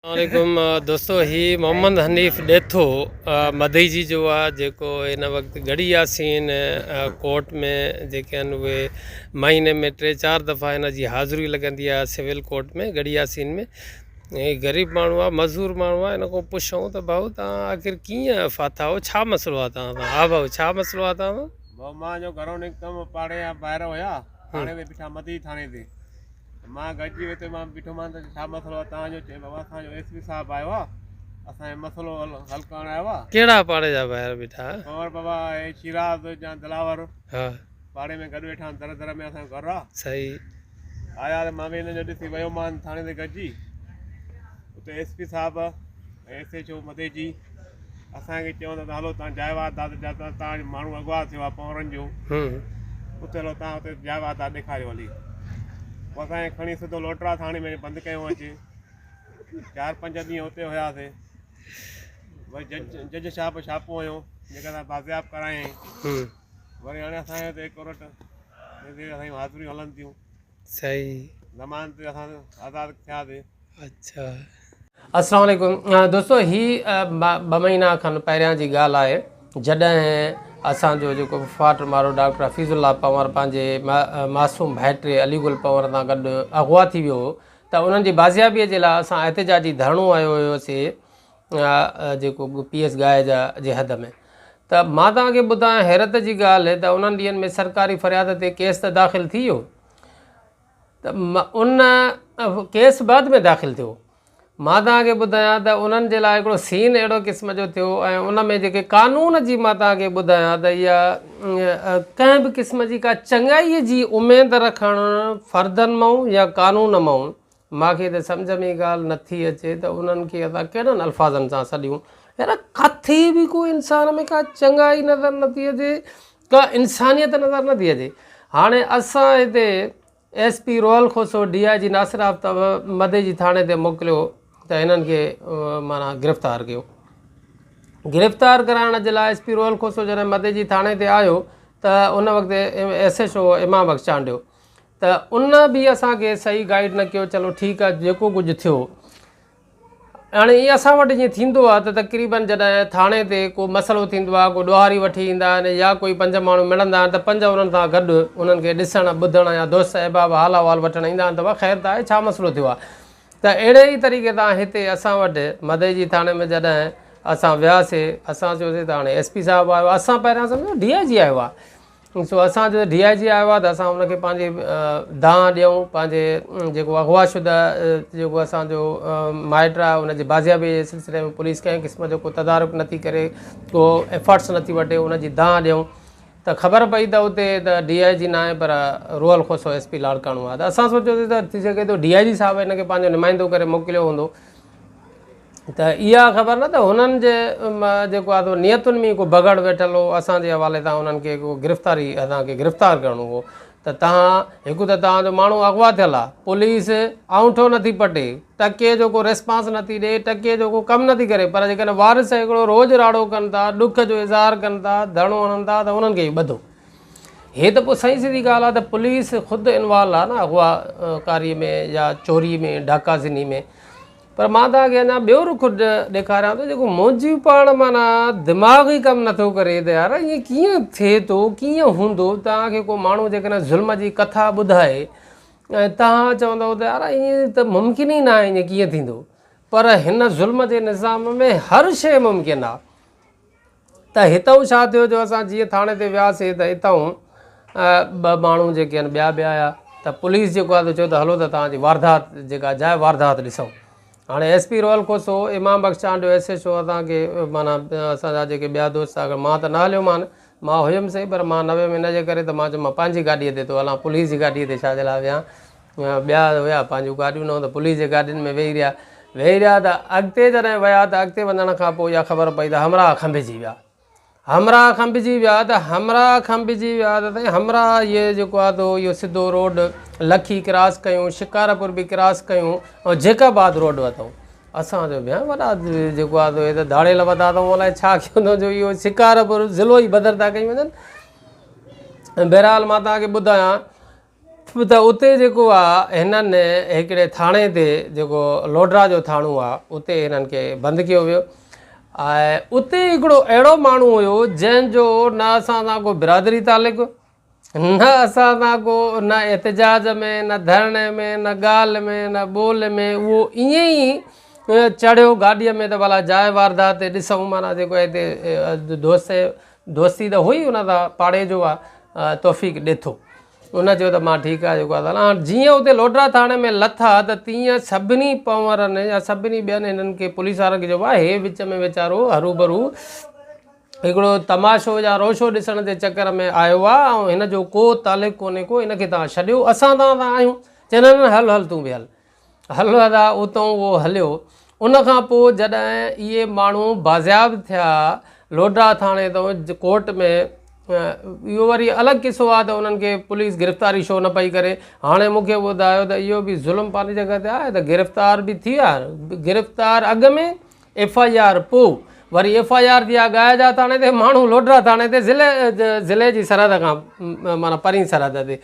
वालेकुम दोस्तों ही मोहम्मद हनीफ डेथो मदई जी जो आहे जेको हिन वक़्तु गड़ी यासीन कोर्ट में जेके आहिनि उहे महीने में 3-4 दफ़ा हिन जी हाज़िरी लॻंदी आहे सिविल कोर्ट में गड़ी यासीन में। हे ग़रीब माण्हू आहे, मज़दूर माण्हू आहे। हिन खां पुछूं त भाऊ तव्हां आख़िर कीअं फाथा हो, छा मसइलो आहे तव्हां सां? हा भाऊ छा मसइलो आहे तव्हां सां? भाऊ मां जो घरों निकितमि पाड़े या ॿाहिरि हुया थाणे ते बीठा मदी थाणे ते मां गॾिजी हिते मां बीठो मां त छा मसइलो आहे तव्हांजो? चए बाबा असांजो एसपी साहिबु आयो आहे, असांजो मसइलो हल करणु आयो आहे। कहिड़ा पाड़े जा ॿाहिरि बीठा? कंवर बाबा हे शिराज या दिलावर हा पाड़े में गॾु वेठा दर दर में असांजो घरु आहे। सही आया त मां बि हिन जो ॾिसी वियो मां थाणे ते गॾिजी उते एसपी साहिबु SHO मदे जी असांखे चवंदा त हलो तव्हां जायवाद तव्हांजो माण्हू अॻुवाट थियो आहे पवरनि जो उते हलो तव्हां उते जायवाद ॾेखारियो हली। पोइ असांखे खणी सिधो लोटरा थाणे में बंदि कयो अचे। 4-5 ॾींहं हुते हुयासीं। वरी जज साहिबु छापो हुयो जेका असां बाज़ियाब करायईं। वरी हाणे असांजे हिते कोर्ट असांजी हाज़िरियूं हलनि थियूं। सही ज़मानत ते असां आज़ादु थियासीं। अच्छा अस्सलाम वालेकुम दोस्तों, ही ॿ महीना खनि पहिरियां जी ॻाल्हि आहे जॾहिं असांजो जेको वफ़ात मारो डॉक्टर हफ़ीज़ुल्लाह पंवर पंहिंजे मासूम भाइटे अलीगुल पंवर सां गॾु अगवा थी वियो त उन्हनि जी बाज़ियाबीअ जे लाइ असां एहतिजाजी धरणो आयो हुयोसीं जेको PS गाए जे हद में। त मां तव्हांखे ॿुधायां हैरत जी ॻाल्हि त उन्हनि ॾींहंनि में सरकारी फ़रियाद ते केस त दाख़िल थी वियो त उन केस बाद में दाख़िल थियो। मां तव्हांखे ॿुधायां त उन्हनि जे लाइ हिकिड़ो सीन अहिड़ो क़िस्म जो थियो ऐं उन में जेके कानून जी मां तव्हांखे ॿुधायां त इहा कंहिं बि क़िस्म जी का चङाईअ जी उमेदु रखणु फ़र्दनि मां या कानून मां मूंखे त सम्झ में ॻाल्हि नथी अचे त उन्हनि खे असां कहिड़नि अल्फाज़नि सां सॾियूं। यार किथे बि कोई इंसान में का चङाई नज़र नथी अचे, का इंसानियत नज़र नथी अचे। हाणे असां हिते SP रोयल खोसो DIG नासिर आफ्ताब मदे जी थाणे ते मोकिलियो त हिननि खे माना गिरफ़्तार कयो। गिरफ़्तार कराइण जे लाइ SP रोयल खोसो जॾहिं मदे जी थाणे ते आयो त उन वक़्तु SHO इमाम बख़्श चांडियो त उन बि असांखे सही गाइड न कयो। चलो ठीकु आहे जेको कुझु थियो। हाणे ईअं असां वटि जीअं थींदो आहे त तक़रीबन जॾहिं थाणे ते को मसइलो थींदो आहे, को ॾोहारी वठी ईंदा आहिनि या कोई 5 माण्हू मिलंदा आहिनि त 5 उन्हनि सां गॾु उन्हनि खे ॾिसणु ॿुधणु या दोस्त अहबाब हाल अहिवाल वठणु ईंदा आहिनि त उहा ख़ैर त आहे, छा मसइलो थियो आहे। त अहिड़े ई तरीक़े सां हिते असां वटि मदे जी थाणे में जॾहिं असां वियासीं असां चयोसीं त हाणे SP साहिबु आयो आहे। असां पहिरियां सम्झो DIG आयो आहे। सो असां जो DIG आयो आहे त असां हुनखे पंहिंजी दांह ॾियूं, पंहिंजे जेको अगवाशुदा जेको असांजो माइट आहे उनजी बाज़ियाबी जे सिलसिले में पुलिस कंहिं क़िस्म जो को तदारुक नथी करे, को एफर्ट्स नथी वठे, उनजी दांह ॾियूं त ख़बर पई त उते त DIG न आहे पर रोयल खोसो SP लाड़काणो आहे। त असां सोचियोसीं त थी सघे थो DIG साहिबु हिनखे पंहिंजो नुमाइंदो करे मोकिलियो हूंदो। त इहा ख़बर न त हुननि जे जेको आहे नियतुनि में को बगड़ वेठल हो। असांजे हवाले सां उन्हनि खे को गिरफ़्तारी असांखे गिरफ़्तार करिणो हो त तव्हां हिकु त तव्हांजो माण्हू अगवा थियल आहे, पुलिस आउंठो नथी पटे, टके जो को रिस्पॉन्स नथी ॾिए, टके जो को कमु नथी करे, पर जेकॾहिं वारिस हिकिड़ो रोज़ु राड़ो कनि था, ॾुख जो इज़हार कनि था, धरणो हणनि था त उन्हनि खे ई ॿधो। हे त पोइ सही सिधी ॻाल्हि आहे त पुलिस ख़ुदि इनवॉल्व आहे न अगवा कारी में या चोरी में डाकाज़नी में। पर मां तव्हांखे अञा ॿियो रुख ॾेखारियां थो जेको मुंहिंजी पाण माना दिमाग़ ई कमु नथो करे त यार ईअं कीअं थिए थो, कीअं हूंदो। तव्हांखे को माण्हू जेकॾहिं ज़ुल्म जी कथा ॿुधाए ऐं तव्हां चवंदव त यार ईअं त मुमकिन ई न आहे, ईअं कीअं थींदो। पर हिन ज़ुल्म जे निज़ाम में हर शइ मुमकिन आहे। त हितां छा थियो जो असां जीअं थाणे ते वियासीं त हितां 2 माण्हू जेके आहिनि ॿिया आया त पुलिस जेको आहे त चयो त हलो त तव्हांजी वारदात जेका जाइ वारदात ॾिसूं। हाणे SP रोयल खोसो इमाम बख़्श चांडियो SHO असांखे माना असांजा जेके ॿिया दोस्त आहे मां त न हलियो मां हुयुमि सही, पर मां न वियुमि इन जे करे त मां चयो मां पंहिंजी गाॾीअ ते थो हलां, पुलिस जी गाॾीअ ते छा जे लाइ वियां। ॿिया हुया पंहिंजियूं गाॾियूं न त पुलिस जे गाॾियुनि में वेही रहिया त अॻिते जॾहिं विया त अॻिते वञण खां पोइ इहा ख़बर पई त हमरा खंभिजी विया त हमरा इहे जेको आहे त इहो सिधो रोड लखी क्रॉस कयूं, शिकारपुर बि क्रॉस कयूं ऐं जेकाबाद रोड वरितऊं। असांजो भेण वॾा जेको आहे त हे त दाड़ेल वधा अथऊं, अलाए छा कयो जो इहो शिकारपुर ज़िलो ई बदर था कयूं वञनि। बहरहाल मां तव्हांखे ॿुधायां त उते जेको आहे हिननि हिकिड़े थाणे ते जेको लोडरा जो थाणो आहे उते हिननि खे बंदि कयो वियो ऐं उते हिकिड़ो अहिड़ो माण्हू हुयो जंहिंजो न असां सां को बिरादरी तालिक़ न असां सां को न एतिजाज में न धरणे में न ॻाल्हि में न ॿोल में उहो ईअं ई चढ़ियो गाॾीअ में त भला जाइ वारदात ते ॾिसूं माना जेको हिते दोस्ती त हुई उन सां पाड़े जो आहे तौफ़ीक़ ॾिठो उन चयो त मां ठीकु आहे जेको आहे हाणे जीअं उते लोडरा थाणे में लथा त तीअं सभिनी पवरनि या सभिनी ॿियनि हिननि खे पुलिस वारनि खे चइबो आहे हे विच में वीचारो हरू भरू हिकिड़ो तमाशो या रोशो ॾिसण जे चकर में आयो आहे ऐं हिन जो को तालिक़ कोन्हे को हिनखे तव्हां छॾियो असां तव्हां आहियूं चवंदा आहिनि हल हल तूं बि हल दादा उतां उहो हलियो उनखां पोइ जॾहिं इहे माण्हू बाज़ियाब थिया लोडरा थाणे तां कोर्ट में इहो वरी अलॻि किसो आहे त उन्हनि खे पुलिस गिरफ़्तारी छो न पई करे हाणे मूंखे ॿुधायो त इहो बि ज़ुल्म पंहिंजी जॻह ते आहे त गिरफ़्तार बि थी विया गिरफ़्तार अॻु में FIR पोइ वरी FIR थी आहे गाइजा थाणे ते माण्हू लोडरा थाणे ते ज़िले जी सरहद खां माना परी सरहद ते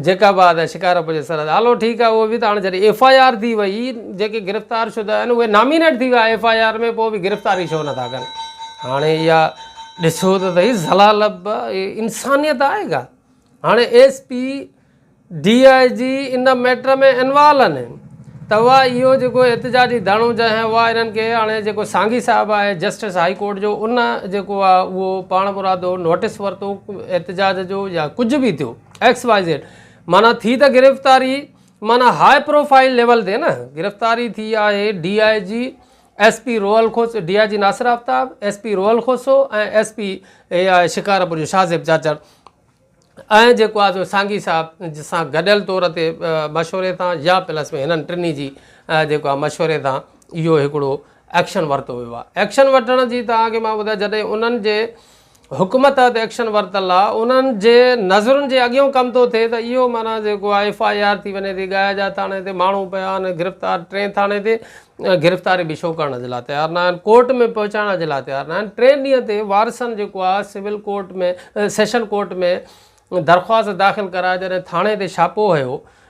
जेका बि आहे त शिकारपुर जे सरहद हलो ठीकु आहे उहो बि त हाणे जॾहिं FIR थी वई जेके गिरफ़्तार शुदा आहिनि उहे नॉमिनेट थी विया FIR में पोइ बि गिरफ़्तारी छो नथा कनि हाणे इहा ॾिसो त सही ज़लालत इंसानियत आहे का हाणे SP DIG इन मैटर में इन्वॉल्व आहिनि त उहा इहो जेको एतिजाजी धरणो जंहिं उहा इन्हनि खे हाणे जेको सांघी साहिबु आहे जस्टिस हाई कोर्ट जो उन जेको आहे उहो पाण मुरादो नोटिस वरितो एतिजाज जो या कुझु बि थियो XYZ माना थी त गिरफ़्तारी माना हाई प्रोफाइल लेवल ते न गिरफ़्तारी थी आहे DIG SP रोहल खोसो DIG नासिर आफ्ताब SP रोहल खोसो ऐं SP शिकारपुर जो शाहज़ेब चाचर ऐं जेको आहे जो सांघी साहिब सां गॾियल तौर ते मशवरे सां या प्लस में हिननि टिनी जी जेको आहे मशवरे सां इहो हिकिड़ो एक्शन वरितो वियो आहे एक्शन वठण जी तव्हांखे मां ॿुधायां जॾहिं उन्हनि जे हुकूमत ते एक्शन वरितल आहे उन्हनि जे नज़रुनि जे अॻियां कमु थो थिए त इहो माना जेको आहे FIR थी वञे थी गाइजा थाणे ते माण्हू पिया आहिनि गिरफ़्तार 3 थाणे ते गिरफ़्तारी बि छो करण जे लाइ तयारु न आहिनि कोर्ट में पहुचाइण जे लाइ तयारु न आहिनि 3 ॾींहं ते वारसनि जेको आहे सिविल कोर्ट में सेशन कोर्ट में दरख़्वास्त दाख़िल कराए जॾहिं थाणे ते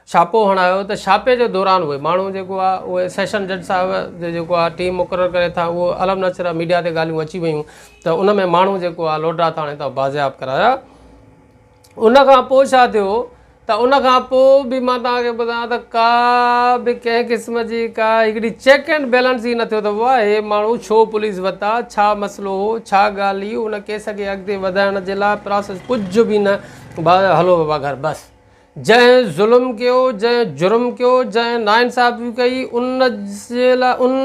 छापो हणायो त छापे जे दौरान उहे माण्हू जेको आहे उहे सेशन जज साहिब जेको आहे टीम मुक़ररु करे था उहो अलम नचरा मीडिया ते ॻाल्हियूं अची वियूं त उन में माण्हू जेको आहे लोडरा थाणे तां बाज़ियाब कराया उनखां पोइ छा थियो त उनखां पोइ बि मां तव्हांखे ॿुधायां त का बि कंहिं क़िस्म जी का हिकिड़ी चेक एंड बैलेंस ई न थियो त वाह हे माण्हू छो पुलिस वरिता छा मसइलो हो छा ॻाल्हि हुई उन केस खे अॻिते वधाइण जे लाइ प्रोसेस कुझु बि न हलो बाबा घर बसि जंहिं ज़ुल्म कयो जंहिं जुर्म कयो जंहिं नाइंसाफ़ी कई उन जे लाइ उन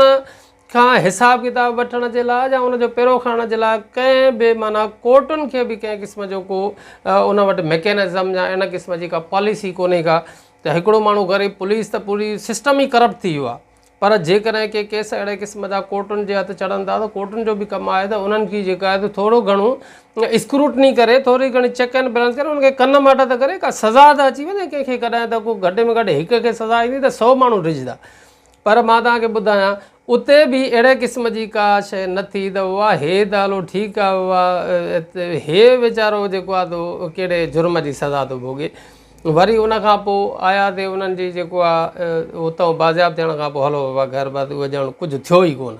खां हिसाब किताब वठण जे लाइ या उनजो पहिरो खणण जे लाइ कंहिं बि माना कोर्टुनि खे बि कंहिं क़िस्म जो को उन वटि मैकेनिज़म या इन क़िस्म जी का पॉलिसी कोन्हे का त हिकिड़ो माण्हू ग़रीब पुलिस त पूरी सिस्टम ई करप्ट थी वियो आहे पर जेकॾहिं के केस अहिड़े क़िस्म जा कोर्टुनि जे हथु चढ़नि था त कोर्टुनि जो बि कमु आहे त उन्हनि खे जेका आहे त थोरो घणो स्क्रूटनी करे थोरी घणी चेक एंड बैलेंस करे उनखे कन मट त करे का सज़ा त अची वञे कंहिंखे कॾहिं त को घटि में घटि हिक खे सज़ा ईंदी त 100 माण्हू रिझंदा पर मां तव्हांखे ॿुधायां उते बि अहिड़े क़िस्म जी का शइ न थी त उहा हे त हलो ठीकु आहे उहा हे वीचारो जेको आहे त कहिड़े जुर्म जी सज़ा थो भोॻे वरी उनखां पोइ आया ते उन्हनि जी जेको आहे उतां बाज़ियाब थियण खां पोइ हलो बाबा घर बार उहो ॼण कुझु थियो ई कोन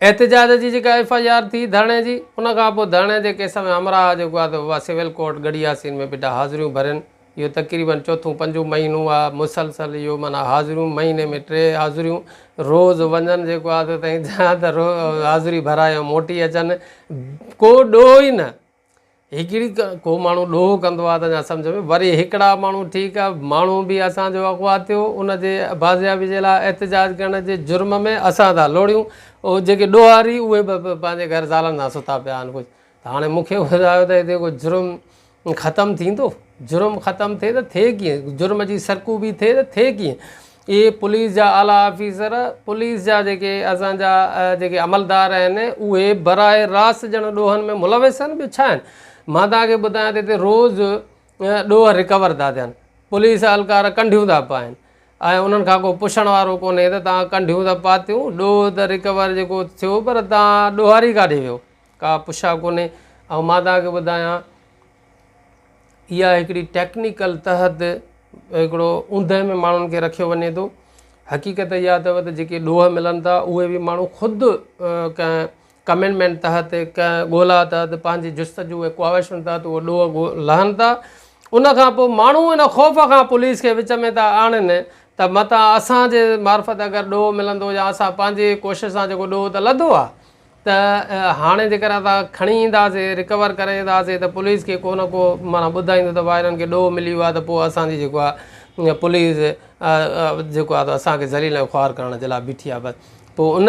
एतिजाज जी जेका FIR थी धरणे जी उनखां पोइ धरणे जे केस में अमरा जेको आहे त उहा सिविल कोर्ट गढ़ियासीन में बेटा हाज़िरियूं भरनि इहो तक़रीबन 4-5 महीनो आहे मुसलसल इहो माना हाज़िरियूं महीने में 3 हाज़िरियूं रोज़ु वञनि जेको आहे त तई त हाज़िरी भराए मोटी अचनि को ॾोह ई न हिकिड़ी को माण्हू ॾोह कंदो आहे त अञा सम्झ में वरी हिकिड़ा माण्हू ठीकु आहे माण्हू बि असांजो अॻुवा थियो उनजे बाज़ियाबी जे लाइ एतिजाज करण जे जुर्म में असां था लोड़ियूं उहो जेके ॾोहारी उहे बि पंहिंजे घर ज़ालनि सां सुता पिया आहिनि कुझु त हाणे मूंखे ॿुधायो त हिते को जुर्म ख़तमु थींदो जुर्म ख़तमु थिए त थिए कीअं जुर्म जी सरकू बि थिए त थिए कीअं इहे पुलिस जा आला ऑफिसर पुलिस जा जेके असांजा जेके अमलदार आहिनि उहे बराए रास्त ॼण ॾोहनि में मुलविस आहिनि ॿियो छा आहिनि मां तव्हांखे ॿुधायां त हिते रोज़ु ॾोह रिकवर था थियनि पुलिस अहलकार कंढियूं था पाइनि ऐं उन्हनि खां को पुछण वारो कोन्हे त तव्हां कंढियूं त पातियूं ॾोह त रिकवर जेको थियो पर तव्हां ॾोहारी काॾे वियो का पुछा कोन्हे ऐं मां तव्हांखे ॿुधायां इहा हिकिड़ी टेक्निकल तहत हिकिड़ो ऊंदहि में माण्हुनि खे रखियो वञे थो। हक़ीक़त इहा अथव त जेके ॾोह मिलनि था उहे बि माण्हू ख़ुदि कंहिं कमिटमेंट तहत कंहिं ॻोल्हा तहत पंहिंजी जुस्तजू ऐं ख्वाहिशुनि तहत उहो ॾोह लहनि था। उनखां पोइ माण्हू इन ख़ौफ़ खां पुलिस खे विच में था आणनि त मतां असांजे मार्फत अगरि ॾोह मिलंदो या असां पंहिंजे कोशिशि सां जेको ॾोह त लधो आहे त हाणे जेकर असां खणी ईंदासीं रिकवर करे ईंदासीं त पुलिस खे को न को माना ॿुधाईंदो त भाई हिननि खे ॾोह मिली वियो आहे त पोइ असांजी जेको आहे पुलिस जेको आहे त असांखे ज़लील ऐं ख्वार करण जे लाइ बीठी आहे। बसि पोइ उन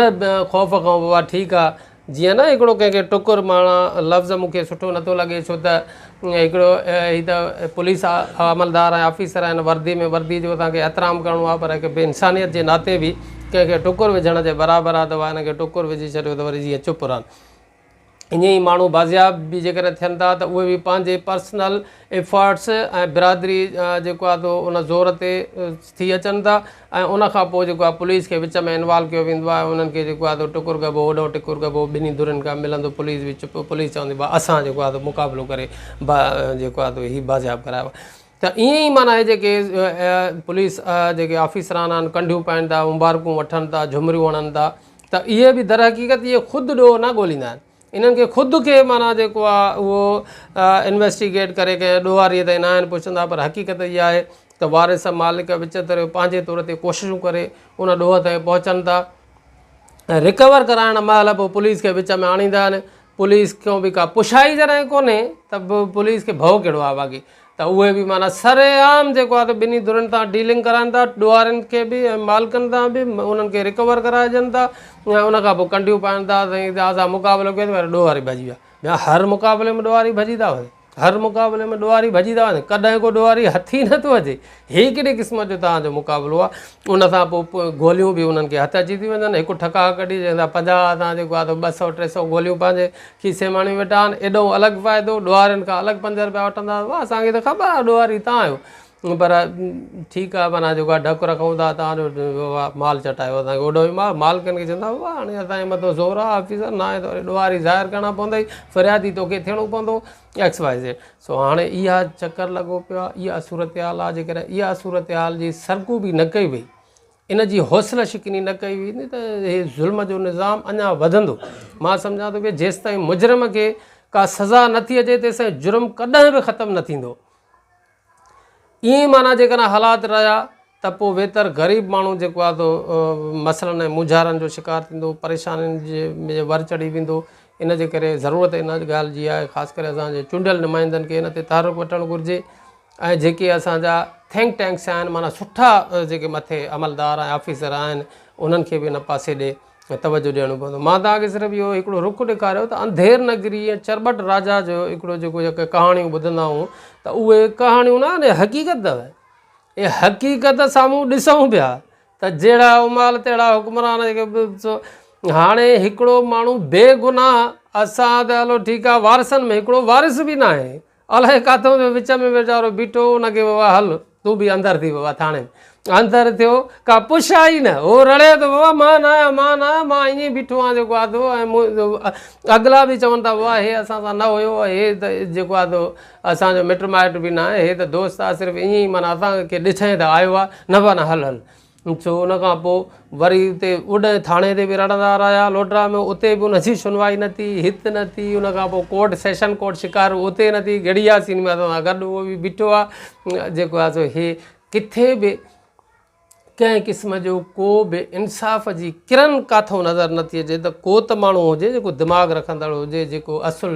ख़ौफ़ खां बाबा ठीकु आहे जीअं न हिकिड़ो कंहिंखे टुकुर माना लफ़्ज़ मूंखे सुठो नथो लॻे छो त हिकिड़ो हीअ त पुलिस अमलदार ऐं ऑफिसर आहिनि वर्दी में, वर्दी जो तव्हांखे एतिराम करिणो आहे, पर हिकु इंसानियत जे नाते बि कंहिंखे टुकुर विझण जे बराबरि आहे त हिनखे टुकुर विझी छॾियो त वरी जीअं चुप रहनि। ईअं ई माण्हू बाज़ियाब बि जेकर थियनि था त उहे बि पंहिंजे पर्सनल एफर्ट्स ऐं बिरादरी जेको आहे त उन ज़ोर ते थी अचनि था ऐं उनखां पोइ जेको आहे पुलिस खे विच में इन्वॉल्व कयो वेंदो आहे। उन्हनि खे जेको आहे त टुकुर कबो, होॾो टुकुर कबो, ॿिन्ही धुरियुनि खां मिलंदो, पुलिस बि चुप, पुलिस चवंदी भाउ असां जेको आहे त मुक़ाबिलो करे जेको आहे त हीउ बाज़ियाब करायो। त ईअं ई माना हे जेके पुलिस जेके ऑफिसरान आहिनि कंढियूं पाइनि था, मुबारकूं वठनि था, झुमरियूं हणनि था, त इहे बि दर हक़ीक़त इहे ख़ुदि ॾोह न ॻोल्हींदा आहिनि। इन्हनि खे ख़ुदि खे माना जेको आहे उहो इन्वेस्टिगेट करे कंहिं ॾोहारीअ ते न आहिनि पुछंदा, पर हक़ीक़त इहा आहे त वारिस मालिक विच तरह पंहिंजे तौर ते कोशिशूं करे उन ॾोह ते पहुचनि था ऐं रिकवर कराइण महिल पोइ पुलिस खे विच में आणींदा आहिनि। पुलिस खां बि का पुछाई जॾहिं कोन्हे त पुलिस खे भउ कहिड़ो आहे बाक़ी त उहे बि माना सरेआम जेको आहे त ॿिन्ही धुरियुनि तां डीलिंग कराइनि था, ॾोहारियुनि खे बि ऐं मालिकनि तां बि, उन्हनि खे रिकवर कराइजनि था ऐं उनखां पोइ कंढियूं पाइनि था साईं असां मुक़ाबिलो कयो त वरी ॾोहारी भॼी विया। ॿिया हर मुक़ाबले में ॾोहारी भॼी था वञे, हर मुक़ाबले में ॾोहारी भॼी था वञे, कॾहिं को ॾोहारी हथी नथो अचे। हे कहिड़े क़िस्म जो तव्हांजो मुक़ाबिलो आहे? उनखां पोइ गोलियूं बि उन्हनि खे हथ अची थी वञनि, हिकु ठका कढी चवंदा 50 तव्हां जेको आहे त 200-300 गोलियूं पंहिंजे खीसे माणी वेठा आहिनि, एॾो अलॻि फ़ाइदो, ॾोहारियुनि खां अलॻि 5 रुपया वठंदा। वाह, असांखे त ख़बर आहे ॾोहारी तव्हां आहियो, पर ठीकु आहे माना जेको आहे ढकु रखूं था, तव्हांजो माल चटायो असांखे ओॾो ई मालिकनि खे चवंदा वाह हाणे असांजे मथां ज़ोर आहे ऑफिसर न आहे त वरी ॾोहारी ज़ाहिर करणा पवंदई, फ़रियादी तोखे थियणो पवंदो XYZ। सो हाणे इहा चकर लॻो पियो आहे, इहा सूरत हाल आहे। जेकर इहा सूरत हाल जी सरकू बि न कई वई, इन जी हौसला शिकनी न कई वेंदी त हे ज़ुल्म जो निज़ाम अञा वधंदो। मां सम्झां थो की जेसि ताईं मुजरिम खे का सज़ा नथी अचे तेसि ताईं जुर्म कॾहिं बि ख़तमु न थींदो। ईअं माना जेकॾहिं हालात रहिया त पोइ वेतर ग़रीब माण्हू जेको आहे त मसइलनि ऐं मुझारनि जो शिकार थींदो, परेशानियुनि जे वर चढ़ी वेंदो। इन जे करे ज़रूरत इन ॻाल्हि जी आहे, ख़ासि करे असांजे चूंडियल नुमाइंदनि खे इन ते तहरुक वठणु घुरिजे ऐं जेके असांजा थिंक टैंक्स आहिनि माना सुठा जेके मथे अमलदार ऐं ऑफिसर आहिनि उन्हनि खे बि इन पासे ॾे तवजो ॾियणो पवंदो। मां तव्हांखे सिर्फ़ु इहो हिकिड़ो रुख़ ॾेखारियो त अंधेर नगरी ऐं चरबट राजा जो हिकिड़ो जेके कहाणियूं ॿुधंदा आहियूं त उहे कहाणियूं न हक़ीक़त अथव। इहे हक़ीक़त साम्हूं ॾिसूं पिया त जहिड़ा उमाल तहिड़ा हुक्मरान जेके हाणे हिकिड़ो माण्हू बेगुनाह असां त हलो ठीकु आहे वारिसनि में हिकिड़ो वारिस बि न आहे, अलाए किथां जो विच में वीचारो बीठो, हुनखे बाबा हल तूं बि अंदरि थी बाबा थाणे में अंदरि थियो, का पुछाई न, उहो रड़े थो बाबा मां न आहियां मां न आहियां, मां ईअं बीठो आहियां जेको आहे तो ऐं अॻिला बि चवनि था वाह हे असां सां न हुयो, हे त जेको आहे तो असांजो मिट माइट बि न आहे, हे त दोस्त आहे, सिर्फ़ु ईअं ई माना असांखे ॾिठे त आयो आहे, न बि न हल हल। छो उनखां पोइ वरी उते उॾ थाणे ते बि रड़ंदा रहिया लोटरा में, उते बि उनजी सुनवाई न थी, हित न थी। उनखां पोइ कोर्ट सेशन कोर्ट शिकार उते न थी, गड़िया सीन में असां गॾु उहो बि बीठो आहे जेको आहे सो हे किथे बि कंहिं क़िस्म जो को बि इंसाफ़ जी किरन काथो नज़र नथी अचे त को त माण्हू हुजे जेको दिमाग़ रखंदड़ हुजे, जेको असुल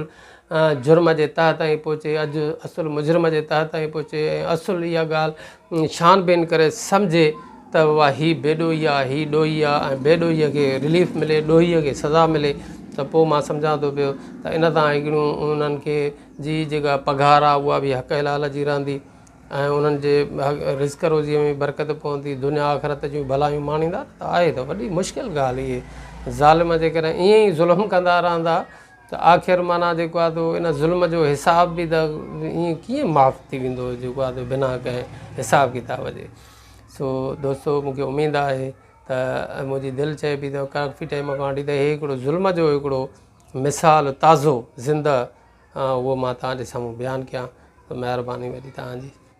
जुर्म जे तह ताईं पहुचे, अॼु असुल मुजरिम जे तह ताईं पहुचे ऐं असुल इहा ॻाल्हि छानबीन करे सम्झे त वाह हीअ बेॾोही आहे, हीअ ॾोही आहे ऐं बेॾोहीअ खे रिलीफ मिले, ॾोहीअ खे सज़ा मिले त पोइ मां सम्झां थो पियो त इन तां हिकिड़ियूं उन्हनि खे जी जेका पघार आहे उहा बि हक़ हलाल जी रहंदी ऐं उन्हनि जे रिज़्क़ रोज़ीअ में बरकत पवंदी, दुनिया आख़िरत जूं भलायूं माणींदा। त आहे त वॾी मुश्किल ॻाल्हि इहे ज़ालिम जेकॾहिं ईअं ई ज़ुल्म कंदा रहंदा त आख़िर माना जेको आहे तो इन ज़ुल्म जो हिसाब बि त ईअं कीअं माफ़ु थी वेंदो जेको आहे त बिना कंहिं हिसाब किताब जे। सो दोस्तो मूंखे उमेदु आहे त मुंहिंजी दिलि चए पई त काफ़ी टाइम खां वठी त हे हिकिड़ो ज़ुल्म जो हिकिड़ो मिसाल ताज़ो ज़िंदा उहो मां तव्हांजे साम्हूं बयानु कयां महिरबानी वॾी तव्हांजी।